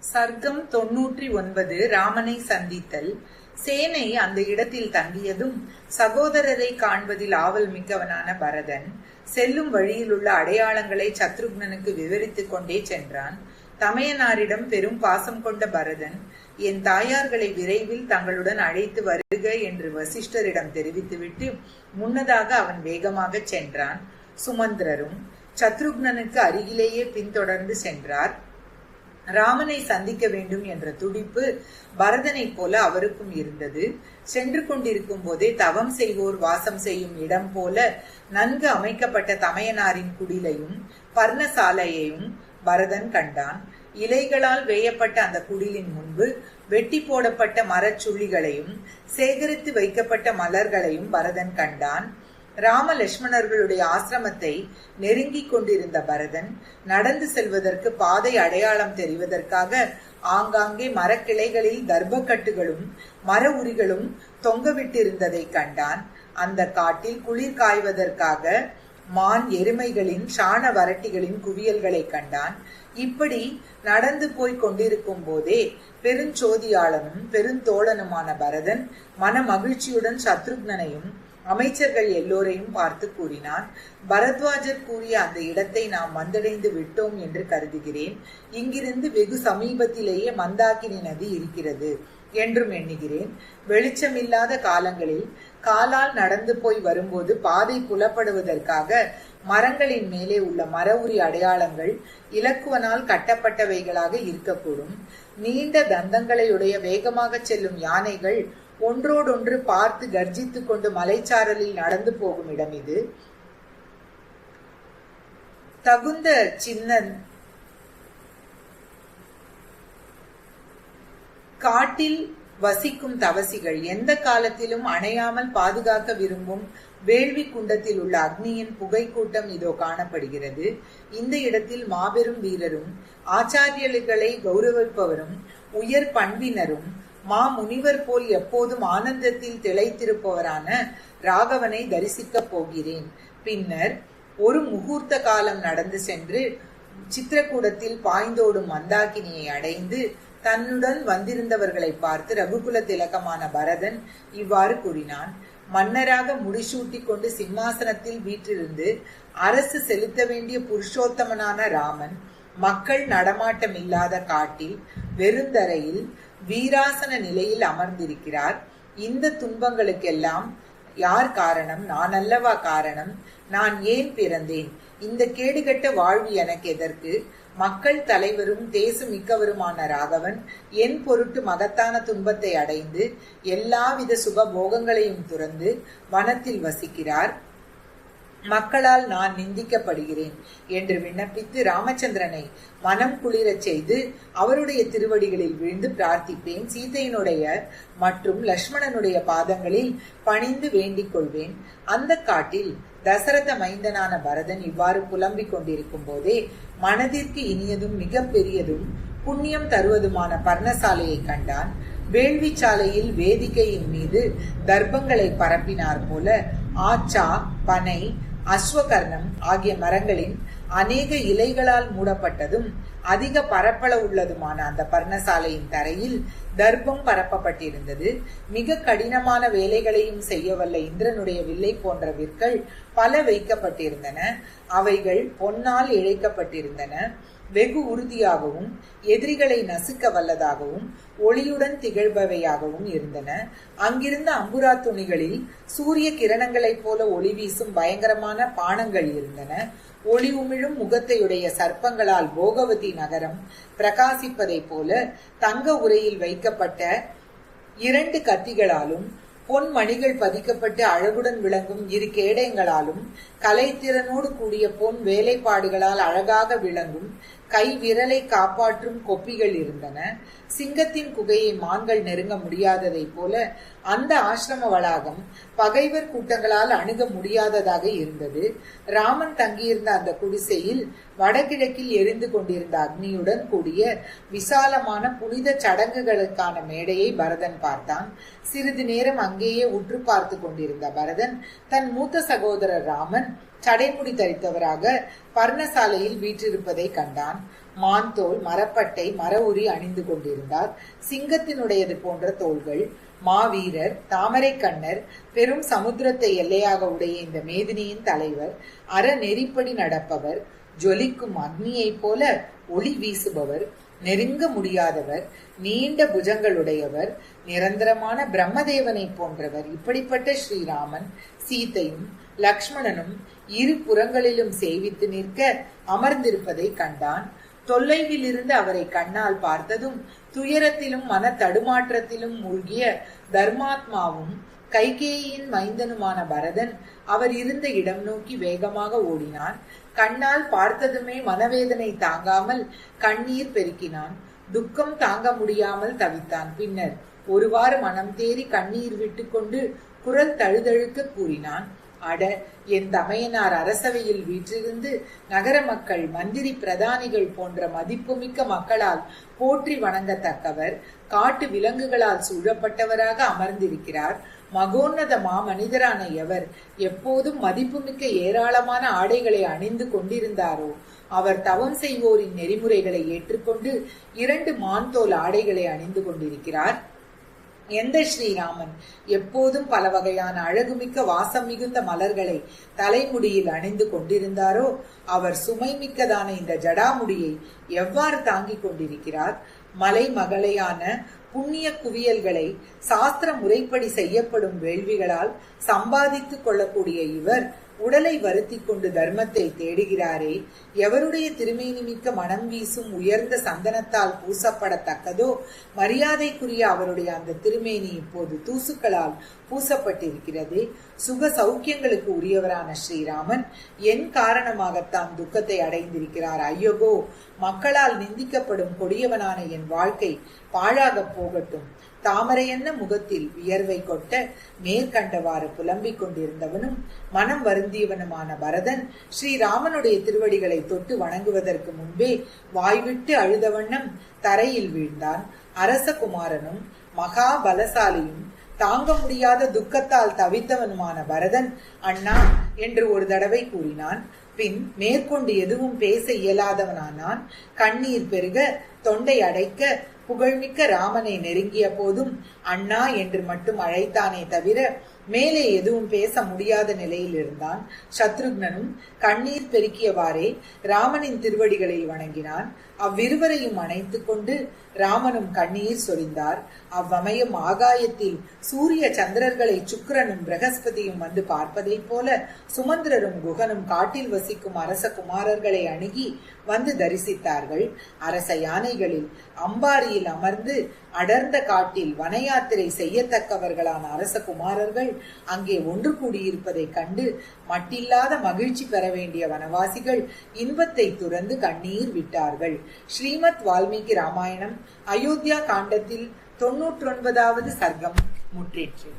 சர்க்கம் 99 ராமனை சந்தித்தல். சேனை அந்த இடத்தில் தங்கியதும் சகோதரரை காண்பதில் ஆவல் மிக்கவனான பரதன் செல்லும் வழியிலுள்ள அடையாளங்களை சத்ருக்னனுக்கு விவரித்துக் கொண்டே சென்றான். தமையனாரிடம் பெரும் பாசம் கொண்ட பரதன், என் தாயார்களை விரைவில் தங்களுடன் அழைத்து வருக என்று வசிஷ்டரிடம் தெரிவித்துவிட்டு முன்னதாக அவன் வேகமாக சென்றான். சுமந்திரரும் சத்ருக்னனுக்கு அருகிலேயே பின்தொடர்ந்து சென்றார். ராமனை சந்திக்க வேண்டும் என்ற துடிப்பு பரதனை போல அவருக்கும் இருந்தது. சென்று கொண்டிருக்கும் போதே தவம் செய்வோர் வாசம் செய்யும் இடம் போல நன்கு அமைக்கப்பட்ட தமையனாரின் குடிலையும் பர்ணசாலையையும் பரதன் கண்டான். இலைகளால் வேயப்பட்ட அந்த குடிலின் முன்பு வெட்டி போடப்பட்ட மரச்சுள்ளிகளையும் சேகரித்து வைக்கப்பட்ட மலர்களையும் பரதன் கண்டான். ராம லட்சுமணர்களுடைய ஆசிரமத்தை நெருங்கிக் கொண்டிருந்த பரதன் நடந்து செல்வதற்கு பாதை அடையாளம் தெரிவதற்காக ஆங்காங்கே மரக்கிளைகளில் தர்பக்கட்டுகளும் மர உரிகளும் தொங்கவிட்டிருந்ததை கண்டான். அந்த காட்டில் குளிர் காய்வதற்காக மான் எருமைகளின் சாண வரட்டிகளின் குவியல்களை கண்டான். இப்படி நடந்து போய் கொண்டிருக்கும் போதே பெருஞ்சோதியாளனும் பெருந்தோழனுமான பரதன் மன மகிழ்ச்சியுடன் சத்ருக்னனையும் அமைச்சர்கள் எல்லோரையும் பார்த்து கூறினான். பரத்வாஜர் கூறிய அந்த இடத்தை நாம் வந்தடைந்து விட்டோம் என்று கருதுகிறேன். இங்கிருந்து வெகு சமீபத்திலேயே மந்தாகினி நதி இருக்கிறது என்றும் எண்ணுகிறேன். வெளிச்சமில்லாத காலங்களில் காலால் நடந்து போய் வரும்போது பாதை புலப்படுவதற்காக மரங்களின் மேலே உள்ள மர உரி அடையாளங்கள் இலக்குவனால் கட்டப்பட்டவைகளாக இருக்கக்கூடும். நீண்ட தந்தங்களையுடைய வேகமாக செல்லும் யானைகள் ஒன்றோடொன்று பார்த்து கர்ஜித்துக் கொண்டு மலைச்சாரலில் நடந்து போகும் இடம் இது. தகுந்த சின்ன காட்டில் வசிக்கும் தவசிகள் எந்த காலத்திலும் அணையாமல் பாதுகாக்க விரும்பும் வேள்வி குண்டத்தில் உள்ள அக்னியின் புகை கூட்டம் இதோ காணப்படுகிறது. இந்த இடத்தில் மாபெரும் வீரரும் ஆச்சாரியர்களை கௌரவிப்பவரும் உயர் பண்பினரும் மா முனிவர் போல் எப்போதும் ஆனந்தத்தில் திளைத்திருப்பவரான ராகவனை தரிசிக்கப் போகிறேன். பின்னர் ஒரு முகூர்த்த காலம் நடந்து சென்று சித்திரக்கூடத்தில் பாய்ந்தோடும் மந்தாகினியை அடைந்து தன்னுடன் வந்திருந்தவர்களை பார்த்து ரகுகுல திலகமான பரதன் இவ்வாறு கூறினான். மன்னராக முடிசூட்டி கொண்டு சிம்மாசனத்தில் வீற்றிருந்து அரசு செலுத்த வேண்டிய புருஷோத்தமனான ராமன் மக்கள் நடமாட்டம் இல்லாத காட்டில் வெறுந்தரையில் வீராசன நிலையில் அமர்ந்திருக்கிறார். இந்த துன்பங்களுக்கெல்லாம் யார் காரணம்? நான் அல்லவா காரணம்? நான் ஏன் பிறந்தேன்? இந்த கேடுகட்ட வாழ்வு எனக்கு எதற்கு? மக்கள் தலைவரும் தேச மிக்கவருமான ராகவன் என் பொருட்டு மகத்தான துன்பத்தை அடைந்து எல்லாவித சுக போகங்களையும் துறந்து வனத்தில் வசிக்கிறார். மக்களால் நான் நிந்திக்கப்படுகிறேன் என்று விண்ணப்பித்து ராமச்சந்திரனை மனம் குளிரச் செய்து அவருடைய திருவடிகளில் விழுந்து பிரார்த்திப்பேன். சீதையினுடைய மற்றும் லட்சுமணனுடைய பாதங்களில் பணிந்து வேண்டிக் கொள்வேன். அந்த காட்டில் தசரத மைந்தனான பரதன் இவ்வாறு புலம்பிக் கொண்டிருக்கும் போதே மனதிற்கு இனியதும் மிக பெரியதும் புண்ணியம் தருவதுமான பர்ணசாலையை கண்டான். வேள்வி சாலையில் வேதிகையின் மீது தர்ப்பங்களை பரப்பினார் போல ஆச்சா, பனை, அஸ்வகர்ணம் ஆகிய மரங்களின் அநேக இலைகளால் மூடப்பட்டதும் அதிக பரப்பள உள்ளதுமான அந்த பர்ணசாலையின் தரையில் தர்ப்பம் பரப்பப்பட்டிருந்தது. மிக கடினமான வேலைகளையும் செய்யவல்ல இந்திரனுடைய வில்லை போன்ற விற்கள் பல வைக்கப்பட்டிருந்தன. அவைகள் பொன்னால் இழைக்கப்பட்டிருந்தன. வெகு உறுதியாகவும் எதிரிகளை நசுக்க வல்லதாகவும் ஒளியுடன் திகழ்பவையாகவும் இருந்தன. அங்கிருந்த அம்புரா துணிகளில் சூரிய கிரணங்களைப் போல ஒளி வீசும் பயங்கரமான பானங்கள் இருந்தன. ஒளி உமிழும் முகத்தையுடைய சர்ப்பங்களால் போகவதி நகரம் பிரகாசிப்பதை போல தங்க உரையில் வைக்கப்பட்ட 2 கத்திகளாலும் பொன் மணிகள் பதிக்கப்பட்டு அழகுடன் விளங்கும் 2 கேடயங்களாலும் கலைத்திறனோடு கூடிய பொன் வேலைப்பாடுகளால் அழகாக விளங்கும் கை விரலை காப்பாற்றும் கொப்பிகள் இருந்தன. சிங்கத்தின் குகையை மான்கள் நெருங்க முடியாததை போல அந்த ஆசிரம வளாகம் பகைவர் கூட்டங்களால் அணுக முடியாததாக இருந்தது. ராமன் தங்கியிருந்த அந்த குடிசையில் வடகிழக்கில் எரிந்து கொண்டிருந்த அக்னியுடன் கூடிய விசாலமான புனித சடங்குகளுக்கான மேடையை பரதன் பார்த்தான். சிறிது நேரம் அங்கேயே உற்று பார்த்து கொண்டிருந்த பரதன் தன் மூத்த சகோதரர் ராமன் சடைமுடி தரித்தவராக பர்ணசாலையில் வீற்றிருப்பதை கண்டான். மான்தோல், மரப்பட்டை, மர உரி அணிந்து கொண்டிருந்தார். சிங்கத்தினுடையது போன்ற தோள்கள். மாவீரர், தாமரை கண்ணர், பெரும் சமுத்திரத்தை எல்லையாக உடைய இந்த மேதினியின் தலைவர், அற நெறிப்படி நடப்பவர், ஜொலிக்கும் அக்னியைப் போல ஒளி வீசுபவர், நெருங்க முடியாதவர், நீண்ட புஜங்களுடையவர், நிரந்தரமான பிரம்மதேவனை போன்றவர். இப்படிப்பட்ட ஸ்ரீராமன் சீதையும் லக்ஷ்மணனும் இரு புறங்களிலும் சேவித்து நிற்க அமர்ந்திருப்பதை கண்டான். தொலைவில் இருந்து அவரை கண்ணால் பார்த்ததும் துயரத்திலும் மன தடுமாற்றத்திலும் மூழ்கிய தர்மாத்மாவும் கைகேயின் மைந்தனுமான பரதன் அவர் இருந்த இடம் நோக்கி வேகமாக ஓடினான். கண்ணால் பார்த்ததுமே மனவேதனை தாங்காமல் கண்ணீர் பெருக்கினான். துக்கம் தாங்க முடியாமல் தவித்தான். பின்னர் ஒருவாறு மனம் தேறி கண்ணீர் விட்டு கொண்டு குரல் தழுதழுக்க கூறினான். அட, என் தமையனார் அரசவையில் வீற்றிருந்து நகர மக்கள், மந்திரி, பிரதானிகள் போன்ற மதிப்புமிக்க மக்களால் போற்றி வணங்கத்தக்கவர், காட்டு விலங்குகளால் சூழப்பட்டவராக அமர்ந்திருக்கிறார். மகோன்னத மாமனிதரான எவர் எப்போதும் மதிப்புமிக்க ஏராளமான ஆடைகளை அணிந்து கொண்டிருந்தாரோ அவர் தவம் செய்வோரின் நெறிமுறைகளை ஏற்றுக்கொண்டு 2 மான்தோல் ஆடைகளை அணிந்து கொண்டிருக்கிறார். எந்த ஸ்ரீராமன் எப்போதும் பல வகையான அழகுமிக்க வாசம் மிகுந்த மலர்களை தலைமுடியில் அணிந்து கொண்டிருந்தாரோ அவர் சுமை மிக்கதான இந்த ஜடாமுடியை எவ்வாறு தாங்கிக் கொண்டிருக்கிறார்? மலை மகளையான புண்ணிய குவியல்களை சாஸ்திர முறைப்படி செய்யப்படும் வேள்விகளால் சம்பாதித்துக் கொள்ளக்கூடிய இவர் உடலை வருத்தி கொண்டு தர்மத்தை தேடுகிறாரே, எவருடைய திருமேனி மிக்க மனம் வீசும் உயர்ந்த சந்தனத்தால் பூசப்படத்தக்கதோ மரியாதைக்குரிய அவருடைய அந்த திருமேனி இப்போது தூசுக்களால் பூசப்பட்டிருக்கிறது. சுக சௌக்கியங்களுக்கு உரியவரான ஸ்ரீராமன் என் காரணமாகத்தான் துக்கத்தை அடைந்திருக்கிறார். ஐயோகோ, மக்களால் நிந்திக்கப்படும் கொடியவனான என் வாழ்க்கை பாழாக போகட்டும். தாமரையென்ன முகத்தில் வியர்வை கொட்ட மேற்கண்டவாறு புலம்பிக் கொண்டிருந்தவனும் மனம் வருந்தியவனுமான பரதன் ஸ்ரீராமனுடைய திருவடிகளை தொட்டு வணங்குவதற்கு முன்பே வாய்விட்டு அழுத வண்ணம் தரையில் வீழ்ந்தான். அரசகுமாரனும் மகா பலசாலியும் தாங்க முடியாத துக்கத்தால் தவித்தவனுமான பரதன் அண்ணா என்று ஒரு தடவை கூறினான். பின் மேற்கொண்டு எதுவும் பேச இயலாதவனானான். கண்ணீர் பெருக தொண்டை அடைக்க புகழ்மிக்க ராமனை நெருங்கிய போதும் அண்ணா என்று மட்டும் அழைத்தானே தவிர மேலே எதுவும் பேச முடியாத நிலையில் இருந்தான். சத்ருக்னனும் கண்ணீர் பெருக்கியவாறே ராமனின் திருவடிகளில் வணங்கினான். அவ்விருவரையும் அணைத்து கொண்டு ராமனும் கண்ணீர் சொரிந்தார். அவ்வமயம் ஆகாயத்தில் சூரிய சந்திரர்களை சுக்கிரனும் பிரகஸ்பதியும் வந்து பார்ப்பதை போல சுமந்திரரும் குகனும் காட்டில் வசிக்கும் அரச குமாரர்களை அணுகி வந்து தரிசித்தார்கள். அரச யானைகளில் அம்பாரியில் அமர்ந்து அடர்ந்த காட்டில் வனயாத்திரை செய்யத்தக்கவர்களான அரச குமாரர்கள் அங்கே ஒன்று கூடியிருப்பதை கண்டு மட்டில்லாத மகிழ்ச்சி பெற வேண்டிய வனவாசிகள் இன்பத்தை துறந்து கண்ணீர் விட்டார்கள். ஸ்ரீமத் வால்மீகி ராமாயணம் அயோத்தியா காண்டத்தில் 99வது சர்க்கம் முற்றிற்று.